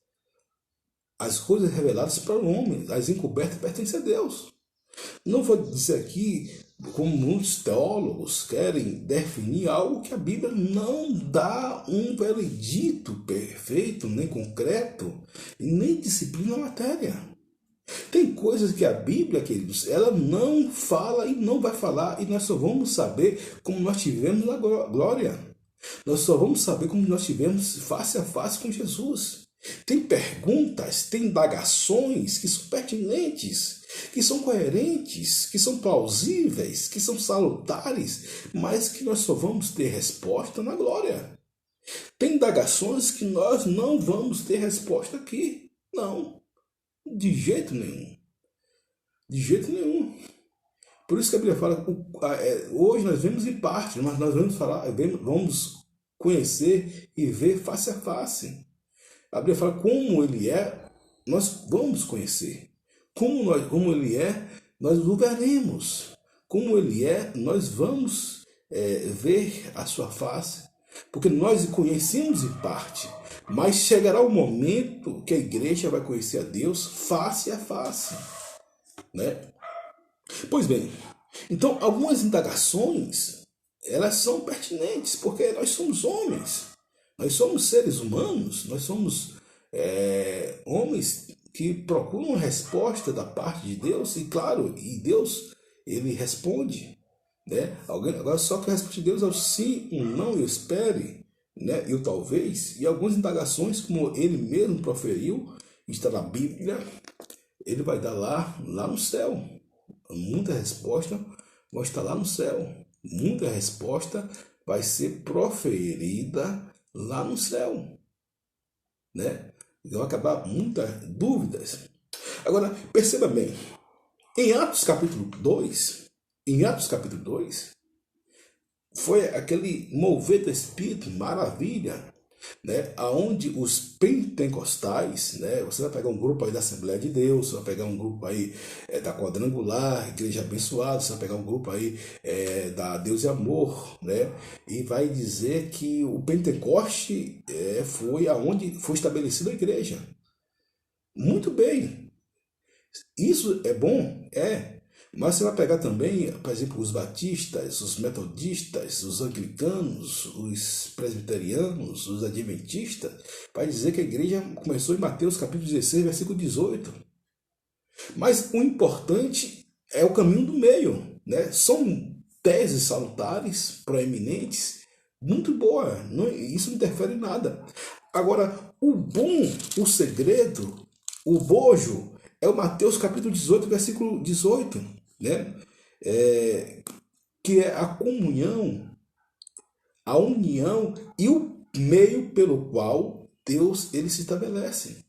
as coisas reveladas para o homem. As encobertas pertencem a Deus. Não vou dizer aqui, como muitos teólogos querem definir algo que a Bíblia não dá um veredito perfeito, nem concreto, e nem disciplina a matéria. Tem coisas que a Bíblia, queridos, ela não fala e não vai falar, e nós só vamos saber como nós tivemos a glória. Nós só vamos saber como nós tivemos face a face com Jesus. Tem perguntas, tem indagações que são pertinentes, que são coerentes, que são plausíveis, que são salutares, mas que nós só vamos ter resposta na glória. Tem indagações que nós não vamos ter resposta aqui. Não, de jeito nenhum. De jeito nenhum. Por isso que a Bíblia fala, hoje nós vemos em parte, mas nós vamos conhecer e ver face a face. A Bíblia fala como ele é, nós vamos conhecer. Como ele é, nós o veremos. Como ele é, nós vamos ver a sua face. Porque nós conhecemos em parte. Mas chegará o momento que a igreja vai conhecer a Deus face a face, né? Pois bem, então algumas indagações, elas são pertinentes, porque nós somos homens, nós somos seres humanos, nós somos homens que procuram uma resposta da parte de Deus, e claro, e Deus, ele responde, né? Agora, só que a resposta de Deus é o sim, um não e o espere, né? E o talvez, e algumas indagações, como ele mesmo proferiu, está na Bíblia, ele vai dar lá no céu. Muita resposta vai estar lá no céu. Muita resposta vai ser proferida lá no céu, né? Vão acabar muitas dúvidas. Agora, perceba bem, em Atos capítulo 2, foi aquele mover do Espírito, maravilha, né? Aonde os pentecostais, né? Você vai pegar um grupo aí da Assembleia de Deus, você vai pegar um grupo aí da Quadrangular, Igreja Abençoada, você vai pegar um grupo aí da Deus e Amor, né? E vai dizer que o Pentecoste foi aonde foi estabelecida a igreja. Muito bem, isso é bom? Mas você vai pegar também, por exemplo, os batistas, os metodistas, os anglicanos, os presbiterianos, os adventistas, vai dizer que a igreja começou em Mateus capítulo 16, versículo 18. Mas o importante é o caminho do meio, né? São teses salutares, proeminentes, muito boa, isso não interfere em nada. Agora, o segredo, o bojo, é o Mateus capítulo 18, versículo 18, né? Que é a comunhão, a união e o meio pelo qual Deus ele se estabelece.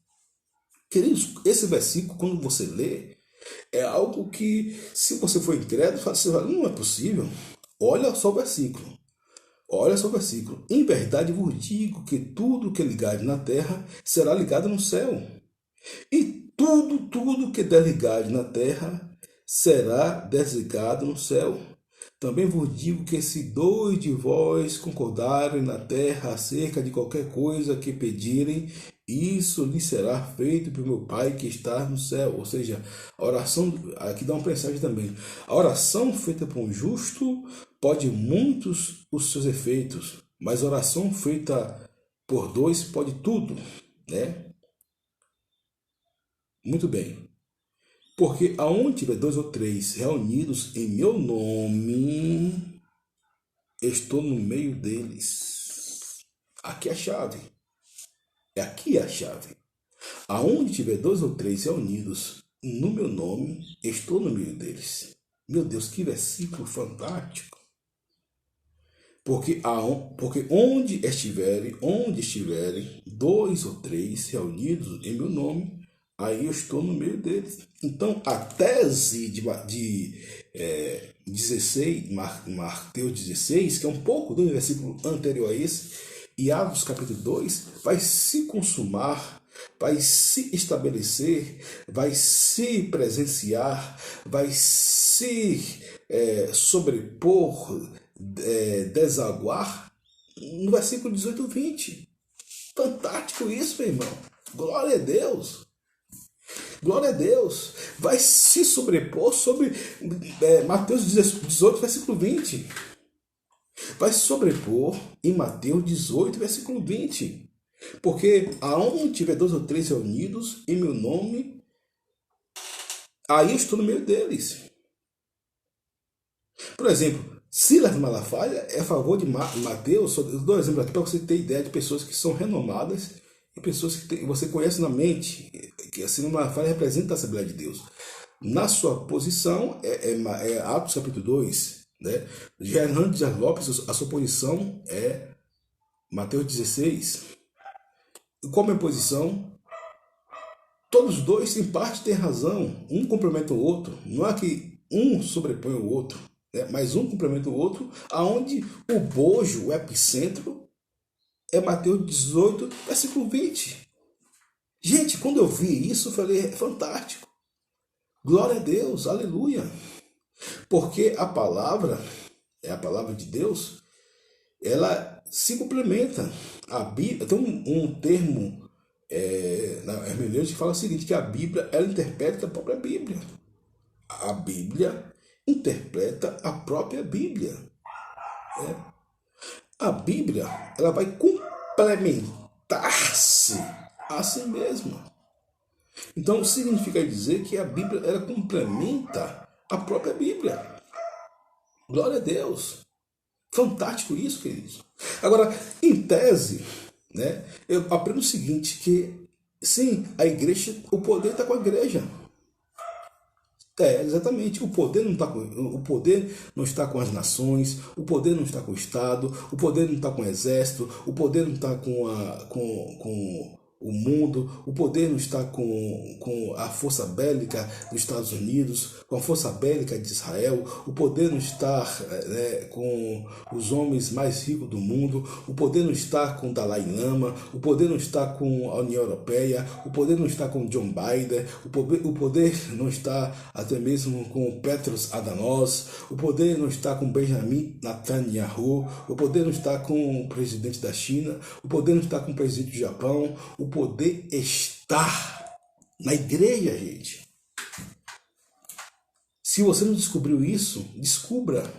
Queridos, esse versículo, quando você lê, é algo que, se você for incrédulo, você fala, não é possível. Olha só o versículo. Olha só o versículo. Em verdade vos digo que tudo que ligado na terra será ligado no céu. E tudo que der ligado na terra será desligado no céu. Também vos digo que se 2 de vós concordarem na terra acerca de qualquer coisa que pedirem, isso lhe será feito pelo meu Pai que está no céu. Ou seja, a oração, aqui dá uma mensagem também. A oração feita por um justo pode muitos os seus efeitos, mas a oração feita por 2 pode tudo, né? Muito bem. Porque aonde tiver 2 ou 3 reunidos em meu nome, estou no meio deles. Aqui é a chave. Aqui é a chave. Aonde tiver 2 ou 3 reunidos no meu nome, estou no meio deles. Meu Deus, que versículo fantástico. Porque onde estiverem 2 ou 3 reunidos em meu nome, aí eu estou no meio deles. Então, a tese de 16, Mateus 16, que é um pouco do versículo anterior a esse, e Atos capítulo 2, vai se consumar, vai se estabelecer, vai se presenciar, vai se sobrepor, desaguar no versículo 18 e 20. Fantástico isso, meu irmão. Glória a Deus. Glória a Deus. Vai se sobrepor sobre Mateus 18, versículo 20. Vai sobrepor em Mateus 18, versículo 20. Porque aonde tiver 2 ou 3 reunidos em meu nome, aí eu estou no meio deles. Por exemplo, Silas Malafaia é a favor de Mateus. Eu dou um exemplo aqui para você ter ideia de pessoas que são renomadas e pessoas que você conhece na mente, que assim Malafaia representa a Assembleia de Deus. Na sua posição é Atos capítulo 2, né? Gerando Dias Lopes, a sua posição é Mateus 16. E qual é a minha posição? Todos os dois, em parte, têm razão. Um complementa o outro. Não é que um sobrepõe o outro, né? Mas um complementa o outro, aonde o bojo, o epicentro, é Mateus 18, versículo 20. Gente, quando eu vi isso, eu falei, é fantástico. Glória a Deus, aleluia. Porque a palavra, é a palavra de Deus, ela se complementa. A Bíblia tem um termo na hermenêutica que fala o seguinte, que a Bíblia ela interpreta a própria Bíblia. A Bíblia interpreta a própria Bíblia. A Bíblia ela vai complementar-se a si mesma. Então significa dizer que a Bíblia ela complementa a própria Bíblia. Glória a Deus. Fantástico isso, queridos. Agora, em tese, né, eu aprendo o seguinte, que sim, a igreja, o poder está com a igreja. Exatamente. O poder não está com as nações, o poder não está com o Estado, o poder não está com o exército, o poder não está com o mundo, o poder não está com a força bélica dos Estados Unidos, com a força bélica de Israel, o poder não está com os homens mais ricos do mundo, o poder não está com Dalai Lama, o poder não está com a União Europeia, o poder não está com John Biden, o poder não está até mesmo com Petros Adanos, o poder não está com Benjamin Netanyahu, o poder não está com o presidente da China, o poder não está com o presidente do Japão, o poder está na igreja, gente. Se você não descobriu isso, descubra.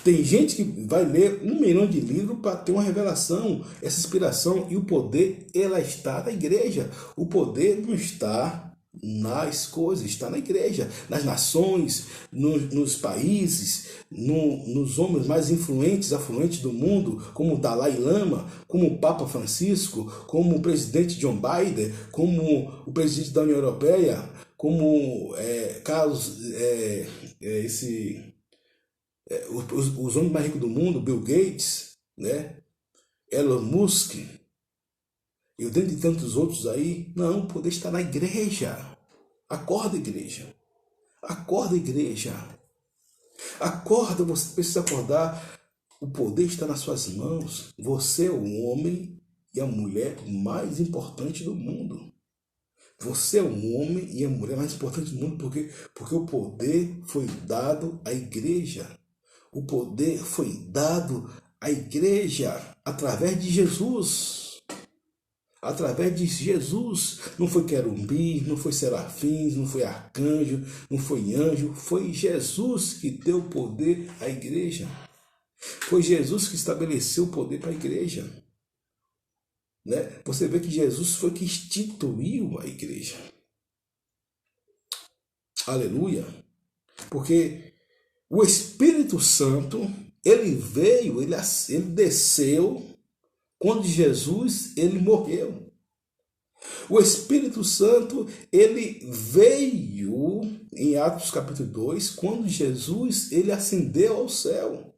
Tem gente que vai ler 1 milhão de livros para ter uma revelação, essa inspiração, e o poder, ela está na igreja. O poder não está nas coisas, está na igreja, nas nações, nos países, nos homens mais influentes, afluentes do mundo, como o Dalai Lama, como o Papa Francisco, como o presidente John Biden, como o presidente da União Europeia, como os homens mais ricos do mundo, Bill Gates, né? Elon Musk, e dentre tantos outros aí. Não, o poder está na igreja. Acorda, igreja. Acorda, igreja. Acorda, você precisa acordar. O poder está nas suas mãos. Você é o homem e a mulher mais importante do mundo. Você é o homem e a mulher mais importante do mundo porque o poder foi dado à igreja. O poder foi dado à igreja através de Jesus. Através de Jesus. Não foi querubim, não foi serafins, não foi arcanjo, não foi anjo. Foi Jesus que deu poder à igreja. Foi Jesus que estabeleceu o poder para a igreja. Né? Você vê que Jesus foi que instituiu a igreja. Aleluia. Porque o Espírito Santo, ele veio, ele desceu quando Jesus, ele morreu. O Espírito Santo, ele veio em Atos capítulo 2, quando Jesus, ele ascendeu ao céu.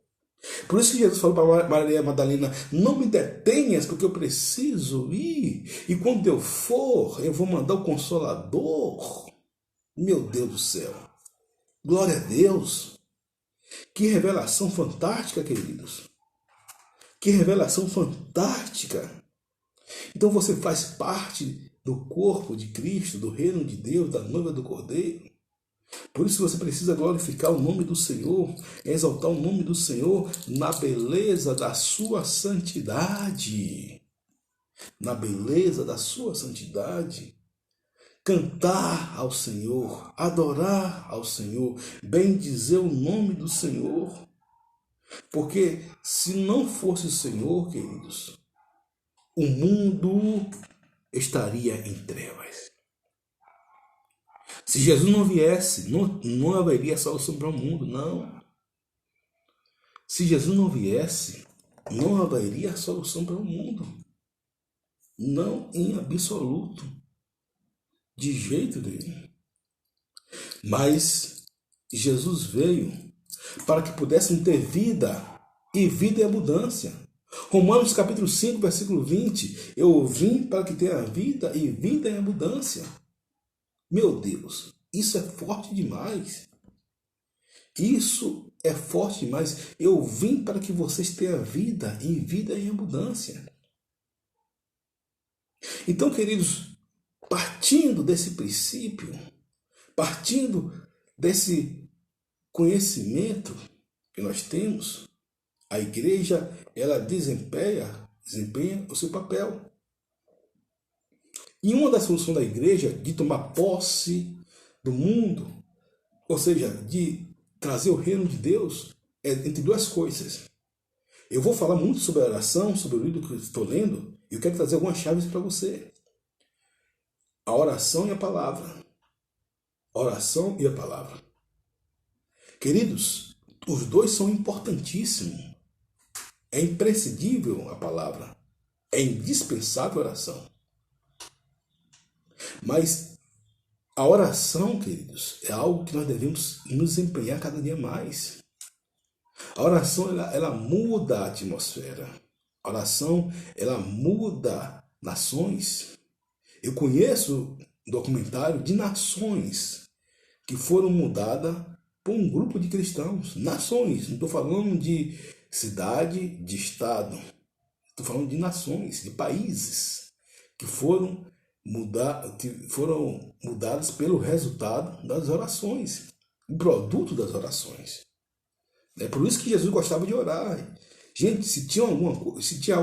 Por isso que Jesus falou para Maria Madalena, não me detenhas, porque eu preciso ir. E quando eu for, eu vou mandar o Consolador. Meu Deus do céu. Glória a Deus. Que revelação fantástica, queridos. Que revelação fantástica. Então você faz parte do corpo de Cristo, do reino de Deus, da noiva do Cordeiro. Por isso você precisa glorificar o nome do Senhor, exaltar o nome do Senhor na beleza da sua santidade. Na beleza da sua santidade. Cantar ao Senhor, adorar ao Senhor, bendizer o nome do Senhor. Porque se não fosse o Senhor, queridos, o mundo estaria em trevas. Se Jesus não viesse, não haveria solução para o mundo, não. Se Jesus não viesse, não haveria solução para o mundo. Não em absoluto. De jeito nenhum. Mas Jesus veio para que pudessem ter vida e vida em abundância. Romanos capítulo 5, versículo 20. Eu vim para que tenha vida e vida em abundância. Meu Deus, isso é forte demais. Isso é forte demais. Eu vim para que vocês tenham vida e vida em abundância. Então, queridos, partindo desse princípio, partindo desse conhecimento que nós temos, A igreja, ela desempenha o seu papel. E uma das funções da igreja de tomar posse do mundo, ou seja, de trazer o reino de Deus, é entre duas coisas. Eu vou falar muito sobre a oração, sobre o livro que eu estou lendo, e eu quero trazer algumas chaves para você. A oração e a palavra. A oração e a palavra. Queridos, os dois são importantíssimos. É imprescindível a palavra. É indispensável a oração. Mas a oração, queridos, é algo que nós devemos nos empenhar cada dia mais. A oração, ela muda a atmosfera. A oração, ela muda nações. Eu conheço documentário de nações que foram mudadas por um grupo de cristãos. Nações, não estou falando de cidade, de estado. Estou falando de nações, de países que foram mudadas pelo resultado das orações, o produto das orações. É por isso que Jesus gostava de orar. Gente, se tinha algo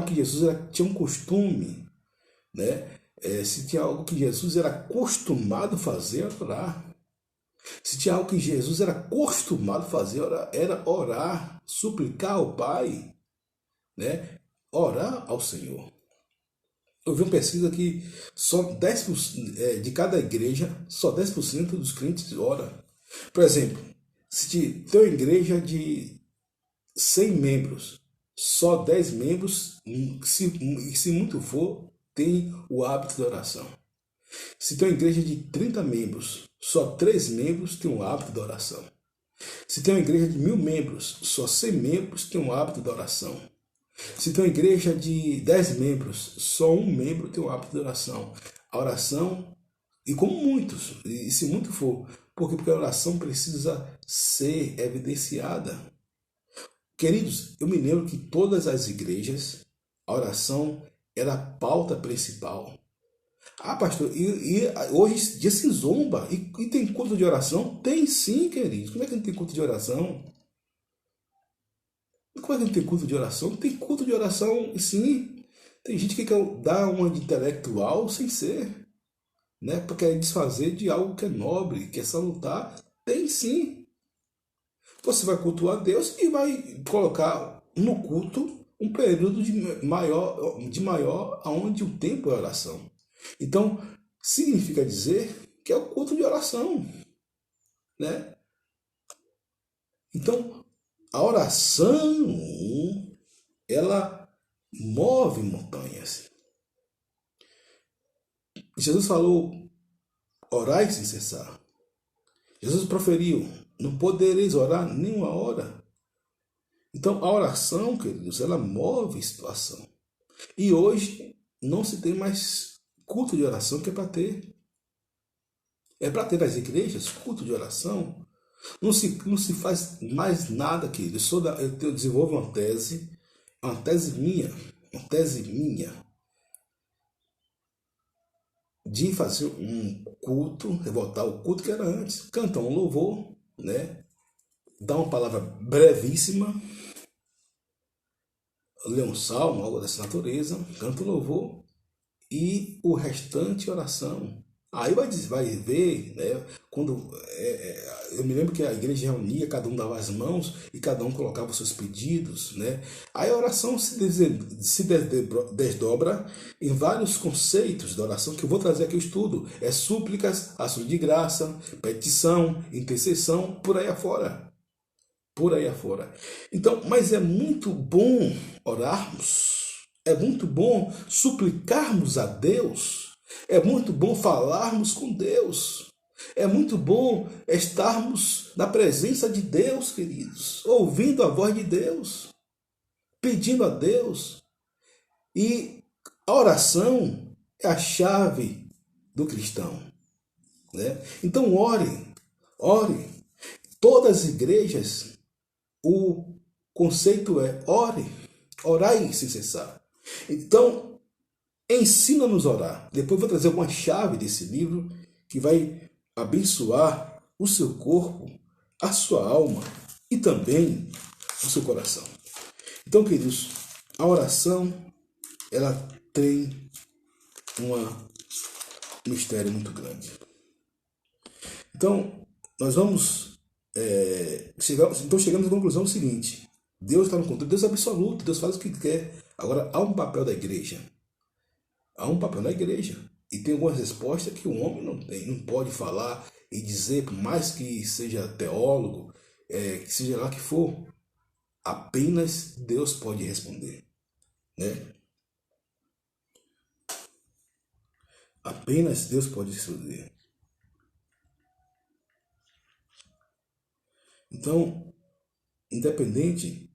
que Jesus tinha um costume, né? Se tinha algo que Jesus era acostumado a fazer, era orar. Se tinha algo que Jesus era acostumado a fazer, era orar, suplicar ao Pai, né? Orar ao Senhor. Eu vi uma pesquisa que só 10% de cada igreja, só 10% dos crentes ora. Por exemplo, se tem uma igreja de 100 membros, só 10 membros, se muito for, tem o hábito de oração. Se tem uma igreja de 30 membros, só 3 membros têm o hábito de oração. Se tem uma igreja de 1000 membros, só 100 membros têm o hábito de oração. Se tem uma igreja de 10 membros, só 1 membro tem o hábito de oração. A oração, e como muitos, e se muito for, porque a oração precisa ser evidenciada. Queridos, eu me lembro que todas as igrejas, a oração era a pauta principal. Ah, pastor, e hoje em dia se zomba, e tem culto de oração? Tem sim, queridos. Como é que não tem culto de oração? Como é que não tem culto de oração? Tem culto de oração, sim. Tem gente que quer dar uma de intelectual sem ser, né? Para querer desfazer de algo que é nobre, que é salutar. Tem sim. Você vai cultuar Deus e vai colocar no culto um período de maior aonde o tempo é oração. Então, significa dizer que é o culto de oração, né? Então, a oração, ela move montanhas. Jesus falou, orai sem cessar. Jesus proferiu, não podereis orar nenhuma hora. Então, a oração, queridos, ela move situação. E hoje não se tem mais culto de oração que é para ter. É para ter nas igrejas culto de oração. Não se faz mais nada, querido. Eu desenvolvo uma tese minha, de fazer um culto, voltar ao culto que era antes. Cantar um louvor, né? Dar uma palavra brevíssima, ler um salmo, algo dessa natureza, canta um louvor e o restante oração. Aí vai ver, né? Quando eu me lembro que a igreja reunia, cada um dava as mãos e cada um colocava os seus pedidos, né? Aí a oração se desdobra em vários conceitos da oração que eu vou trazer aqui o estudo. É súplicas, ações de graça, petição, intercessão, por aí afora. Por aí afora. Então, mas é muito bom orarmos. É muito bom suplicarmos a Deus. É muito bom falarmos com Deus. É muito bom estarmos na presença de Deus, queridos, ouvindo a voz de Deus, pedindo a Deus. E a oração é a chave do cristão, né? Então ore. Todas as igrejas, o conceito é orai sem cessar. Então, ensina-nos a orar. Depois vou trazer uma chave desse livro que vai abençoar o seu corpo, a sua alma e também o seu coração. Então, queridos, a oração, ela tem um mistério muito grande. Então, nós vamos chegamos à conclusão do seguinte: Deus está no controle, Deus é absoluto, Deus faz o que quer. Agora, há um papel da igreja. Há um papel na igreja. E tem algumas respostas que o homem não tem, não pode falar e dizer, por mais que seja teólogo, que seja lá que for, apenas Deus pode responder, né? Apenas Deus pode responder. Então, independente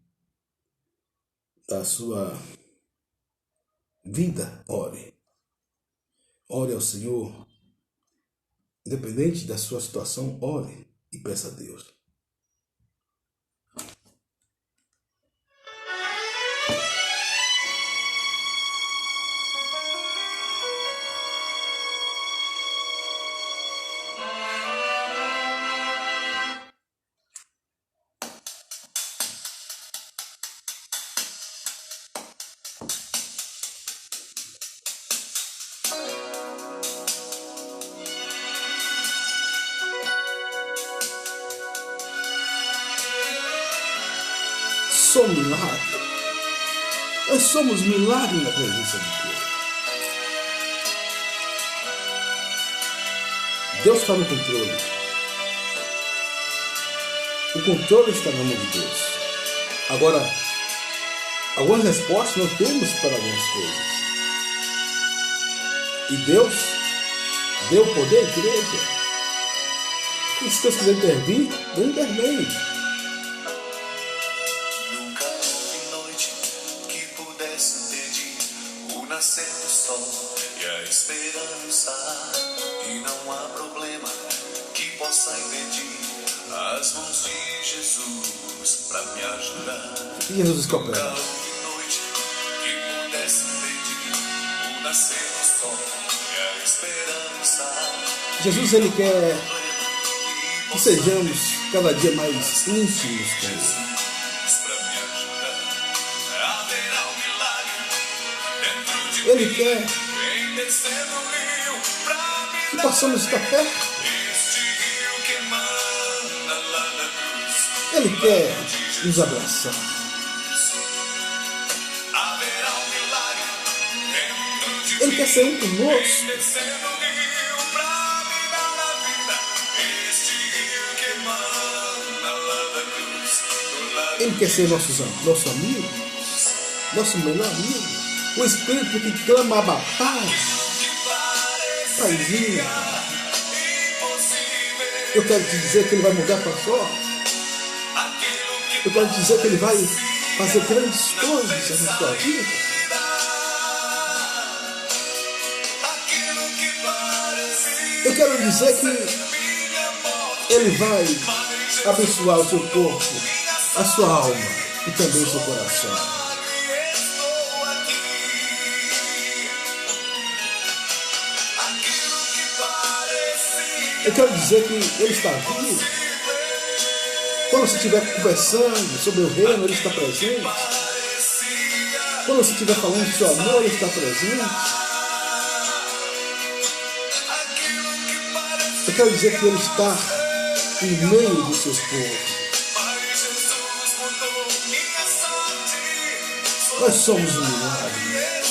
da sua vida, ore. Ore ao Senhor. Independente da sua situação, ore e peça a Deus. Sou milagre. Nós somos milagre na presença de Deus. Deus está no controle. O controle está na mão de Deus. Agora, algumas respostas nós temos para algumas coisas. E Deus deu poder à igreja. E se Deus quiser intervir, Deus intervém. Nascer do sol e a esperança, e não há problema que possa impedir as mãos de Jesus para me ajudar. E Jesus que opera. Nunca houve noite que pudesse impedir o nascer do sol e a esperança. Jesus, ele quer que sejamos cada dia mais íntimos com ele. Ele quer que possamos estar perto. Ele quer nos abraçar. Ele quer ser um conosco. Ele quer ser nosso amigo, nosso melhor amigo. O Espírito que clama Abba, Pai, Paizinho. Eu quero te dizer que Ele vai mudar a tua sorte. Eu quero te dizer que Ele vai fazer grandes coisas na tua vida. Eu quero dizer que Ele vai abençoar o seu corpo, a sua alma e também o seu coração. Eu quero dizer que Ele está vivo. Quando você estiver conversando sobre o reino, Ele está presente. Quando você estiver falando do seu amor, Ele está presente. Eu quero dizer que Ele está no meio do seu povo. Nós somos um milagre.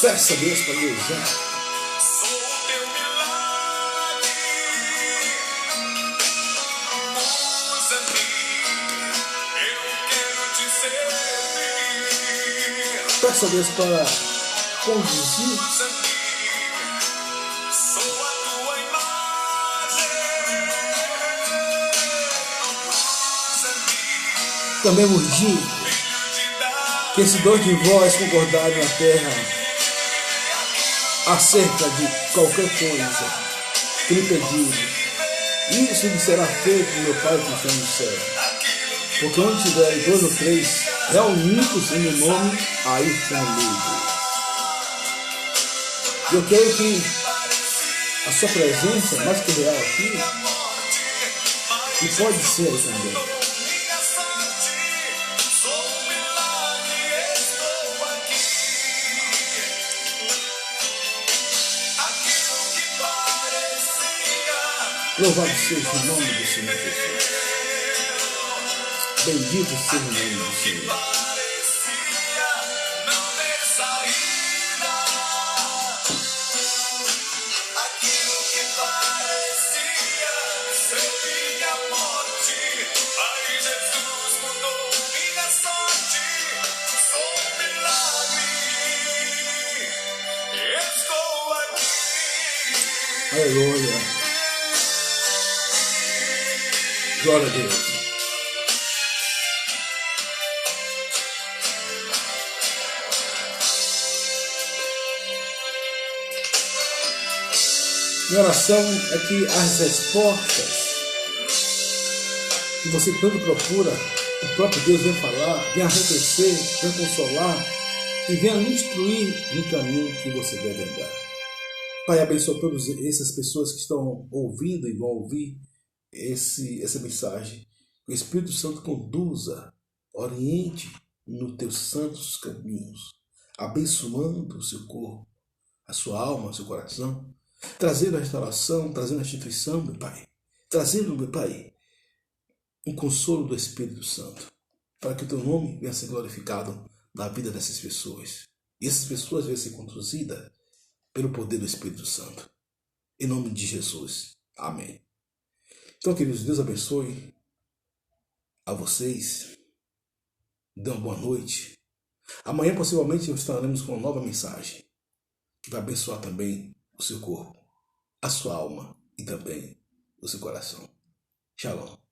Peça a Deus para me usar. Peça a Deus para conduzir. Também urgindo que esses dois de vós concordarem na terra acerca de qualquer coisa que lhe pedirem, isso lhe será feito no meu Pai que está no céu. Porque onde tiverem 2 ou 3 reunidos em meu nome, aí comigo. E eu creio que a sua presença, mais que real aqui, E pode ser aí também. Minha sorte, sou um milagre, estou aqui. Aquilo que parecia Louvado seja o nome do Senhor Jesus. Bendito seja o nome do Senhor. parecia não ter saída. Aquilo que parecia ser minha morte. Aí Jesus mudou minha sorte. Sou um milagre. Estou aqui. Aleluia. Glória a Deus. Minha oração é que as respostas que você tanto procura, o próprio Deus vem falar, vem arrefecer, vem consolar e vem lhe instruir no caminho que você deve andar. Pai, abençoa todas essas pessoas que estão ouvindo e vão ouvir essa mensagem. Que o Espírito Santo conduza, oriente nos teus santos caminhos, abençoando o seu corpo, a sua alma, o seu coração, trazendo a restauração, trazendo a instituição, meu Pai, trazendo, meu Pai, um consolo do Espírito Santo, para que o teu nome venha a ser glorificado na vida dessas pessoas. E essas pessoas venham ser conduzidas pelo poder do Espírito Santo. Em nome de Jesus. Amém. Então, queridos, Deus abençoe a vocês. Dê uma boa noite. Amanhã, possivelmente, estaremos com uma nova mensagem que vai abençoar também o seu corpo, a sua alma e também o seu coração. Shalom.